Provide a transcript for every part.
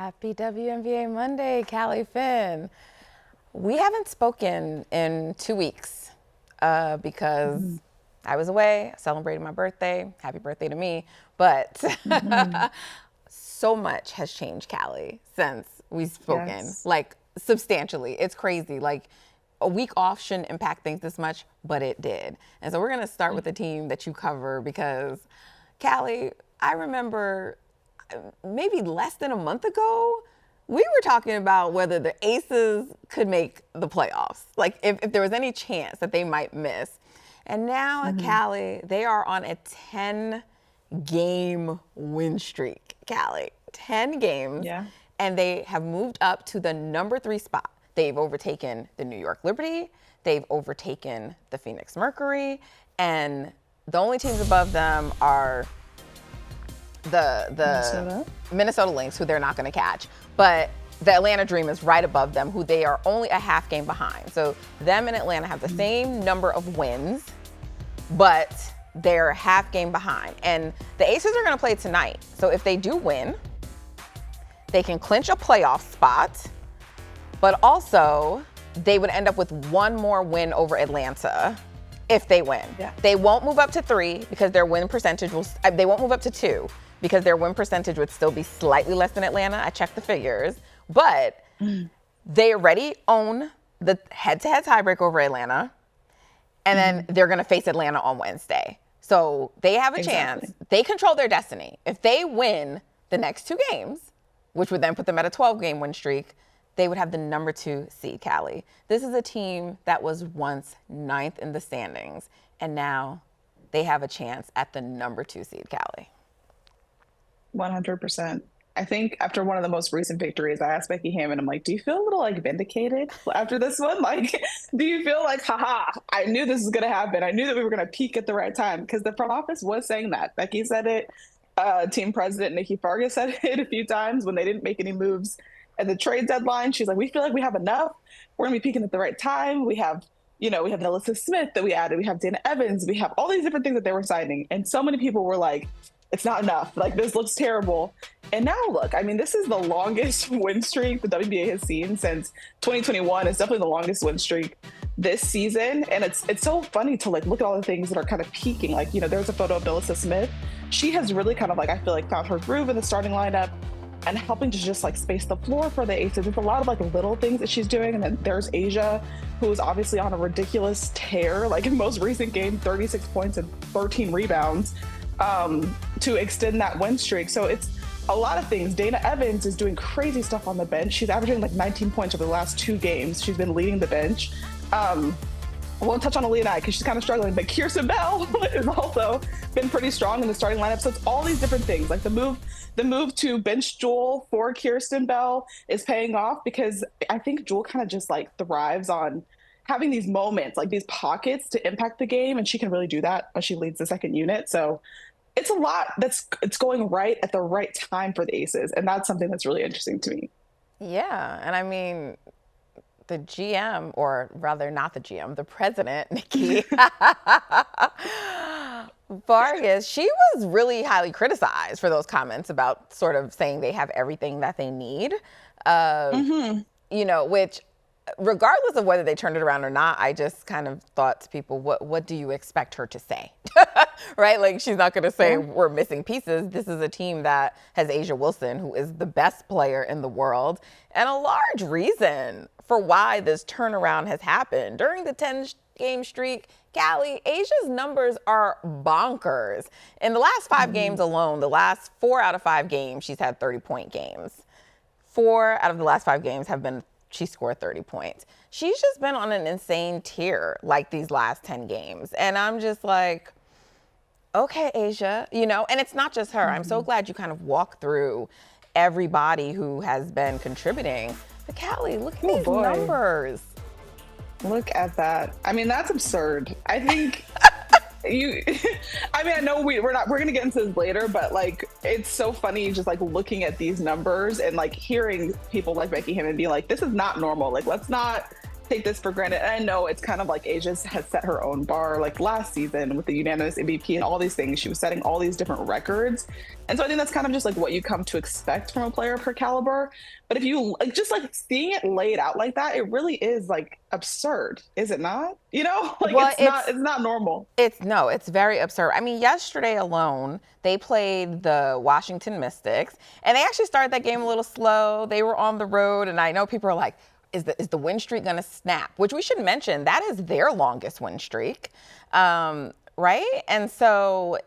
Happy WNBA Monday, Callie Finn. We haven't spoken in 2 weeks because I was away celebrating my birthday. Happy birthday to me. But so much has changed, Callie, since we've spoken. Yes. Like, substantially. It's crazy. Like, a week off shouldn't impact things this much, but it did. And so we're going to start with the team that you cover because, Callie, I remember maybe less than a month ago, we were talking about whether the Aces could make the playoffs. Like if there was any chance that they might miss. And now, Callie, they are on a 10-game win streak, Callie. 10 games. Yeah. And they have moved up to the number 3 spot. They've overtaken the New York Liberty. They've overtaken the Phoenix Mercury. And the only teams above them are the Minnesota Lynx, who they're not going to catch. But the Atlanta Dream is right above them, who they are only a half game behind. So them and Atlanta have the same number of wins, but they're a half game behind. And the Aces are going to play tonight. So if they do win, they can clinch a playoff spot, but also they would end up with one more win over Atlanta if they win. Yeah. They won't move up to 3 because their win percentage they won't move up to 2 because their win percentage would still be slightly less than Atlanta. I checked the figures, but they already own the head-to-head tiebreak over Atlanta, and then they're going to face Atlanta on Wednesday. So they have a chance. They control their destiny. If they win the next 2 games, which would then put them at a 12-game win streak, they would have the number 2 seed, Callie. This is a team that was once 9th in the standings, and now they have a chance at the number 2 seed, Callie. 100%. I think after one of the most recent victories, I asked Becky Hammond, I'm like, do you feel a little like vindicated after this one? Like, do you feel like, haha, I knew this was going to happen. I knew that we were going to peak at the right time because the front office was saying that. Becky said it. Team president Nikki Fargas said it a few times when they didn't make any moves at the trade deadline. She's like, we feel like we have enough. We're going to be peaking at the right time. We have, we have Alyssa Smith that we added. We have Dana Evans. We have all these different things that they were signing. And so many people were like, it's not enough. Like, this looks terrible. And now look, I mean, this is the longest win streak the WNBA has seen since 2021. It's definitely the longest win streak this season. And it's so funny to like look at all the things that are kind of peaking. Like, there's a photo of Alyssa Smith. She has really kind of like, I feel like, found her groove in the starting lineup and helping to just like space the floor for the Aces. It's a lot of like little things that she's doing. And then there's Asia, who is obviously on a ridiculous tear, like in most recent game, 36 points and 13 rebounds to extend that win streak. So it's a lot of things. Dana Evans is doing crazy stuff on the bench. She's averaging like 19 points over the last 2 games. She's been leading the bench. I won't touch on Aaliyah because she's kind of struggling, but Kirsten Bell has also been pretty strong in the starting lineup. So it's all these different things. Like the move to bench Jewel for Kirsten Bell is paying off because I think Jewel kind of just like thrives on having these moments, like these pockets to impact the game. And she can really do that when she leads the second unit. So it's a lot it's going right at the right time for the Aces. And that's something that's really interesting to me. Yeah. And I mean, the GM, or rather not the GM, the president, Nikki Vargas, she was really highly criticized for those comments about sort of saying they have everything that they need, which regardless of whether they turned it around or not, I just kind of thought to people, what do you expect her to say? Right? Like, she's not going to say we're missing pieces. This is a team that has Asia Wilson, who is the best player in the world, and a large reason for why this turnaround has happened. During the 10-game streak, Callie, Asia's numbers are bonkers. In the last 5 games alone, the last 4 out of 5 games, she's had 30-point games. 4 out of the last 5 games she scored 30 points. She's just been on an insane tier like these last 10 games. And I'm just like, okay, Asia, and it's not just her. I'm so glad you kind of walk through everybody who has been contributing. But Callie, look at these numbers. Look at that. I mean, that's absurd. I think I know we're going to get into this later, but like, it's so funny just like looking at these numbers and like hearing people like Becky Hammond be like, this is not normal. Like, let's not take this for granted. And I know it's kind of like Asia has set her own bar. Like last season with the unanimous MVP and all these things, she was setting all these different records. And so I think that's kind of just like what you come to expect from a player of her caliber. But if you like, just like seeing it laid out like that, it really is like absurd, is it not? You know, like Well, it's not normal. It's very absurd. I mean, yesterday alone, they played the Washington Mystics, and they actually started that game a little slow. They were on the road, and I know people are like, is the win streak going to snap? Which we should mention, that is their longest win streak, right? And so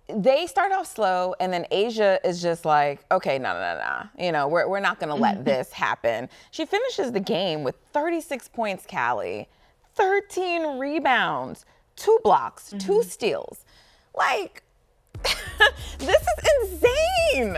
they start off slow, and then Asia is just like, okay, no. You know, we're not going to let this happen. She finishes the game with 36 points, Callie, 13 rebounds, 2 blocks, 2 steals. Like, this is insane,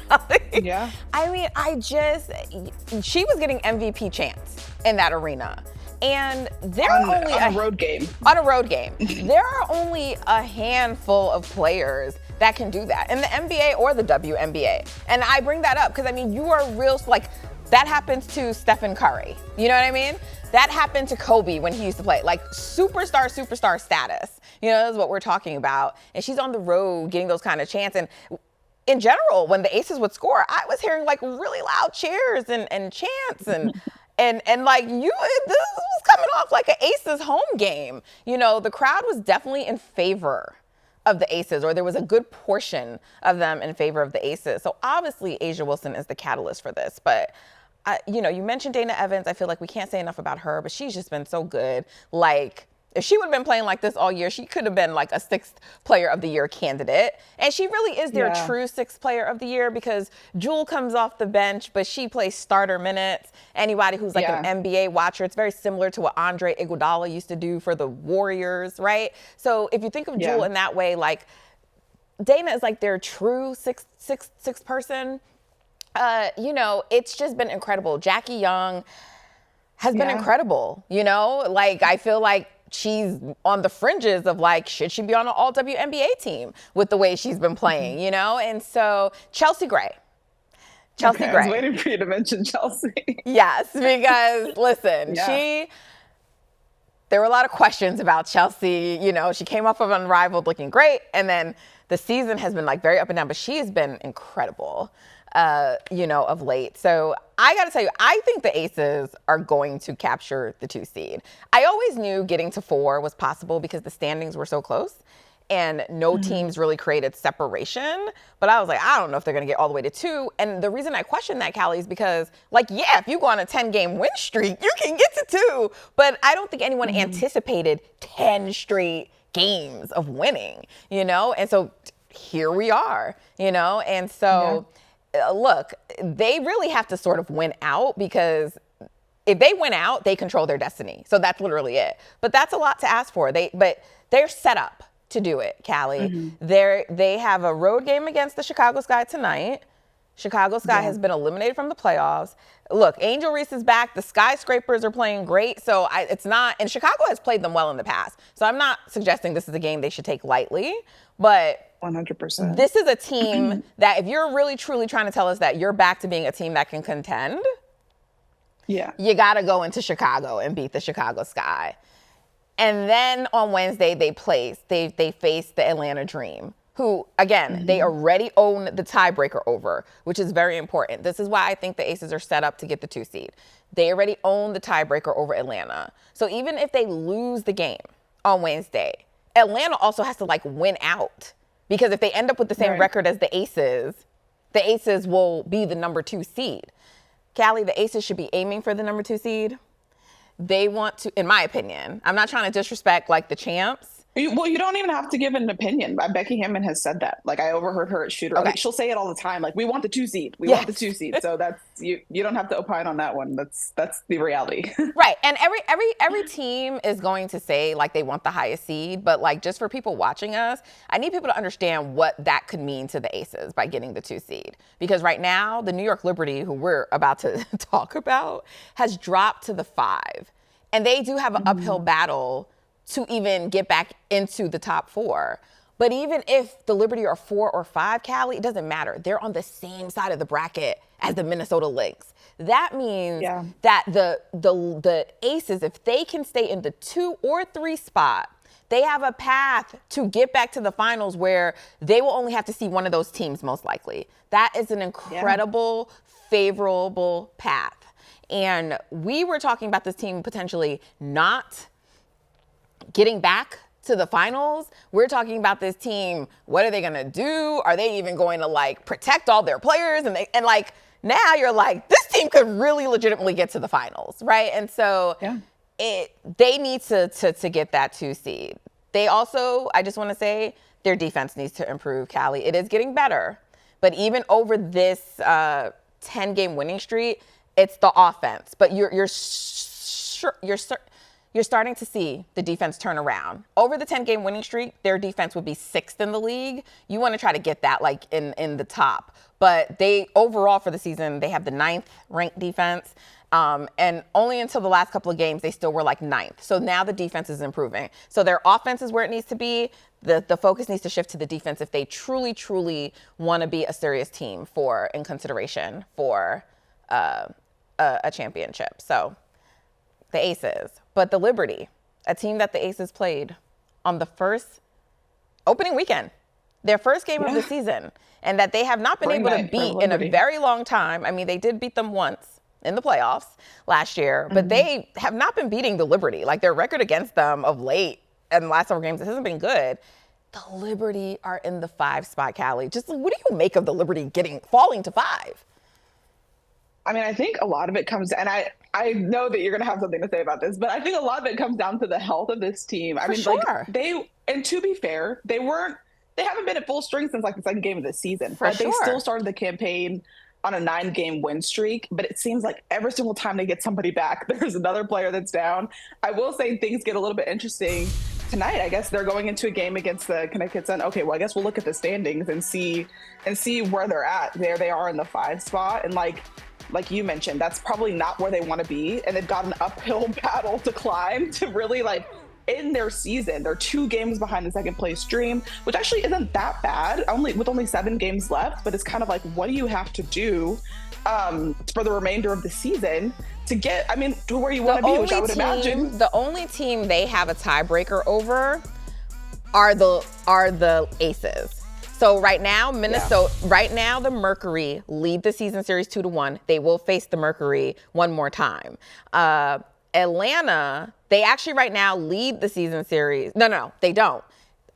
Callie. Yeah. I mean, she was getting MVP chance in that arena. And there are only on a road game. On a road game. There are only a handful of players that can do that in the NBA or the WNBA. And I bring that up because, I mean, you are real, like, that happens to Stephen Curry. You know what I mean? That happened to Kobe when he used to play. Like, superstar status. You know, that's what we're talking about. And she's on the road getting those kind of chances. And in general, when the Aces would score, I was hearing, like, really loud cheers and chants and like this was coming off like an Aces home game. You know, the crowd was definitely in favor of the Aces, or there was a good portion of them in favor of the Aces. So obviously Asia Wilson is the catalyst for this. But, you know, you mentioned Dana Evans. I feel like we can't say enough about her, but she's just been so good. Like, if she would have been playing like this all year, she could have been like a 6th player of the year candidate. And she really is their true 6th player of the year because Jewel comes off the bench, but she plays starter minutes. Anybody who's like an NBA watcher, it's very similar to what Andre Iguodala used to do for the Warriors, right? So if you think of Jewel in that way, like Dana is like their true sixth person. You know, it's just been incredible. Jackie Young has been incredible, you know? Like, I feel like she's on the fringes of like, should she be on an all WNBA team with the way she's been playing, you know? And so Chelsea Gray. Gray. I was waiting for you to mention Chelsea. Yes, because listen, there were a lot of questions about Chelsea. You know, she came off of Unrivaled looking great, and then the season has been like very up and down, but she has been incredible, you know, of late. So I got to tell you, I think the Aces are going to capture the 2 seed. I always knew getting to 4 was possible because the standings were so close and no teams really created separation. But I was like, I don't know if they're going to get all the way to 2. And the reason I question that, Callie, is because, like, yeah, if you go on a 10-game win streak, you can get to 2. But I don't think anyone anticipated 10 straight games of winning, you know? And so here we are, you know? And so, look, they really have to sort of win out because if they win out, they control their destiny. So that's literally it. But that's a lot to ask for. But they're set up to do it, Callie. They have a road game against the Chicago Sky tonight. Chicago Sky has been eliminated from the playoffs. Look, Angel Reese is back. The Skyscrapers are playing great. So it's not, and Chicago has played them well in the past. So I'm not suggesting this is a game they should take lightly, but 100%. This is a team that if you're really truly trying to tell us that you're back to being a team that can contend, you got to go into Chicago and beat the Chicago Sky. And then on Wednesday, they face the Atlanta Dream, who, again, they already own the tiebreaker over, which is very important. This is why I think the Aces are set up to get the 2 seed. They already own the tiebreaker over Atlanta. So even if they lose the game on Wednesday, Atlanta also has to, like, win out. Because if they end up with the same record as the Aces will be the number 2 seed. Callie, the Aces should be aiming for the number 2 seed. They want to, in my opinion, I'm not trying to disrespect like the champs. Well, you don't even have to give an opinion. Becky Hammond has said that. Like, I overheard her at Shooter. Okay. Like, she'll say it all the time. Like, we want the 2 seed. We want the 2 seed. So that's you don't have to opine on that one. That's the reality. Right. And every team is going to say like they want the highest seed, but like just for people watching us, I need people to understand what that could mean to the Aces by getting the 2 seed. Because right now, the New York Liberty, who we're about to talk about, has dropped to the 5. And they do have an uphill battle to even get back into the top 4. But even if the Liberty are 4 or 5, Callie, it doesn't matter. They're on the same side of the bracket as the Minnesota Lynx. That means that the Aces, if they can stay in the 2 or 3 spot, they have a path to get back to the finals where they will only have to see one of those teams most likely. That is an incredible, favorable path. And we were talking about this team potentially not getting back to the finals. We're talking about this team. What are they going to do? Are they even going to like protect all their players? And like now you're like, this team could really legitimately get to the finals, right? And so they need to get that 2 seed. They also, I just want to say, their defense needs to improve, Callie. It is getting better, but even over this 10-game winning streak, it's the offense. But you're starting to see the defense turn around. Over the 10-game winning streak, their defense would be 6th in the league. You want to try to get that like in the top. But they overall for the season, they have the 9th ranked defense. And only until the last couple of games, they still were like 9th. So now the defense is improving. So their offense is where it needs to be. The focus needs to shift to the defense if they truly, truly want to be a serious team in consideration for a championship. So the Aces. But the Liberty, a team that the Aces played on the first opening weekend, their first game of the season, and that they have not been able to beat in a very long time. I mean, they did beat them once in the playoffs last year, but they have not been beating the Liberty. Like their record against them of late and the last several games, it hasn't been good. The Liberty are in the 5 spot, Callie. Just what do you make of the Liberty falling to 5? I mean, I think a lot of it comes, and I know that you're going to have something to say about this, but I think a lot of it comes down to the health of this team. I mean, like and to be fair, they haven't been at full strength since like the second game of the season. Right? They still started the campaign on a 9-game win streak, but it seems like every single time they get somebody back, there's another player that's down. I will say things get a little bit interesting tonight. I guess they're going into a game against the Connecticut Sun. Okay, well, I guess we'll look at the standings and see where they're at. There they are in the 5 spot, and like you mentioned, that's probably not where they want to be. And they've got an uphill battle to climb to really like end their season. They're 2 games behind the second place Dream, which actually isn't that bad, with only 7 games left. But it's kind of like, what do you have to do for the remainder of the season to get, to where you want to be, which I would imagine. The only team they have a tiebreaker over are the Aces. So right now, right now the Mercury lead the season series 2-1. They will face the Mercury one more time. Atlanta, they actually right now lead the season series. No, they don't.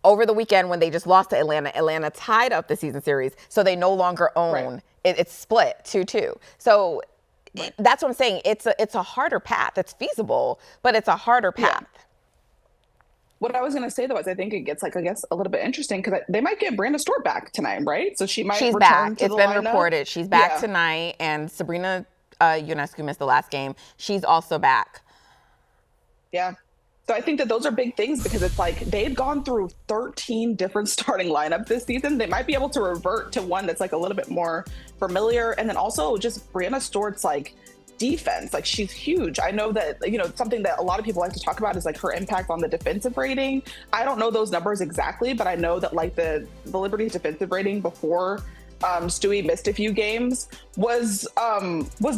Over the weekend when they just lost to Atlanta tied up the season series, so they no longer own. It's split 2-2. So that's what I'm saying. It's a harder path. It's feasible, but it's a harder path. Yeah. What I was going to say, though, is I think it gets, a little bit interesting because they might get Brianna Stewart back tonight, right? So she's back. It's been reported. She's back tonight, and Sabrina Ionescu missed the last game. She's also back. Yeah. So I think that those are big things because it's like they've gone through 13 different starting lineups this season. They might be able to revert to one that's a little bit more familiar. And then also just Brianna Stewart's defense, she's huge. I know that, something that a lot of people like to talk about is her impact on the defensive rating. I don't know those numbers exactly, but I know that the Liberty's defensive rating before Stewie missed a few games was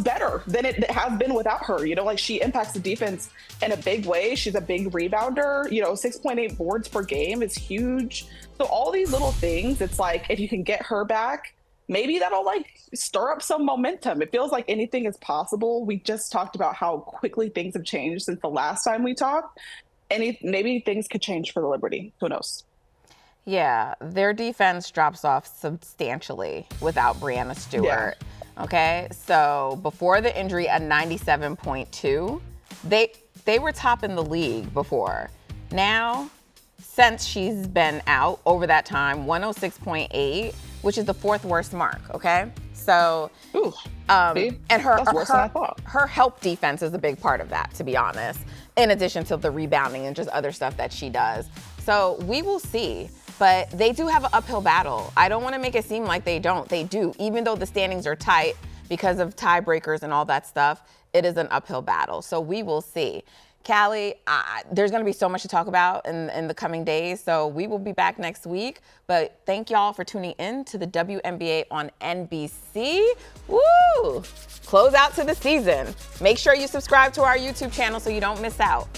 better than it has been without her. She impacts the defense in a big way. She's a big rebounder. 6.8 boards per game is huge. So all these little things, it's if you can get her back, maybe that'll stir up some momentum. It feels like anything is possible. We just talked about how quickly things have changed since the last time we talked. And maybe things could change for the Liberty. Who knows? Yeah, their defense drops off substantially without Brianna Stewart. Yeah. Okay, so before the injury at 97.2, they were top in the league before. Now, since she's been out over that time, 106.8, which is the 4th worst mark, okay? So, and that's worse than I thought. Her help defense is a big part of that, to be honest, in addition to the rebounding and just other stuff that she does. So we will see. But they do have an uphill battle. I don't want to make it seem like they don't. They do. Even though the standings are tight because of tiebreakers and all that stuff, it is an uphill battle. So we will see. Callie, there's going to be so much to talk about in the coming days, so we will be back next week. But thank y'all for tuning in to the WNBA on NBC. Woo! Close out to the season. Make sure you subscribe to our YouTube channel so you don't miss out.